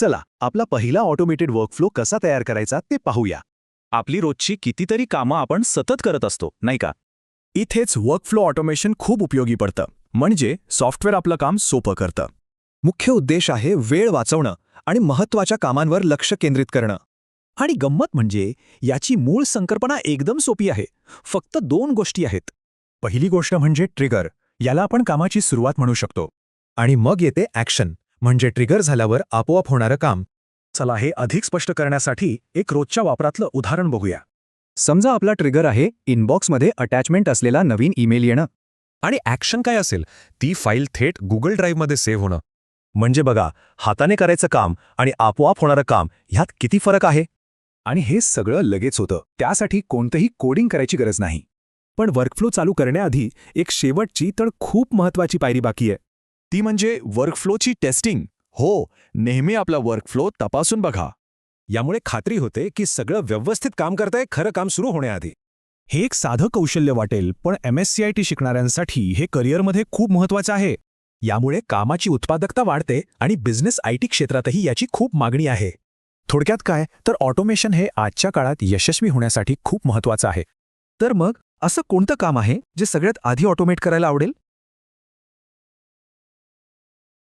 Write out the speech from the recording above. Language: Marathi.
चला आपला पहिला ऑटोमेटेड वर्कफ्लो कसा तयार करायचा ते पाहूया. आपली रोजची कितीतरी कामं आपण सतत करत असतो, नाही का? इथेच वर्कफ्लो ऑटोमेशन खूप उपयोगी पडतं. म्हणजे सॉफ्टवेअर आपलं काम सोपं करतं. मुख्य उद्देश आहे वेळ वाचवणं आणि महत्त्वाच्या कामांवर लक्ष केंद्रित करणं. आणि गंमत म्हणजे याची मूळ संकल्पना एकदम सोपी आहे. फक्त 2 गोष्टी आहेत. पहिली गोष्ट म्हणजे ट्रिगर, याला आपण कामाची सुरुवात म्हणू शकतो. आणि मग येते ॲक्शन, म्हणजे ट्रिगर झाल्यावर आपोआप होणारं काम. चला हे अधिक स्पष्ट करण्यासाठी एक रोजच्या वापरातलं उदाहरण बघूया. समजा आपला ट्रिगर आहे इनबॉक्समध्ये अटॅचमेंट असलेला नवीन ईमेल येणं. आणि ॲक्शन काय असेल? ती फाईल थेट गुगल ड्राईव्हमध्ये सेव्ह होणं. म्हणजे बघा, हाताने करायचं काम आणि आपोआप होणारं काम ह्यात किती फरक आहे. आणि हे सगळं लगेच होतं. त्यासाठी कोणतंही कोडिंग करायची गरज नाही. पण वर्कफ्लो चालू करण्याआधी एक शेवटची तर खूप महत्त्वाची पायरी बाकी आहे. ती म्हणजे वर्कफ्लोची टेस्टिंग. हो, नेहमी आपला वर्कफ्लो तपासून बघा. यामुळे खात्री होते की सगळं व्यवस्थित काम करतंय खरं काम सुरू होण्याआधी. हे एक साधं कौशल्य वाटेल, पण MSCIT शिकणाऱ्यांसाठी हे करिअरमध्ये खूप महत्त्वाचं आहे. यामुळे कामाची उत्पादकता वाढते आणि बिझनेस IT क्षेत्रातही याची खूप मागणी आहे. थोडक्यात काय, तर ऑटोमेशन हे आजच्या काळात यशस्वी होण्यासाठी खूप महत्त्वाचं आहे. तर मग असं कोणतं काम आहे जे सगळ्यात आधी ऑटोमेट करायला आवडेल?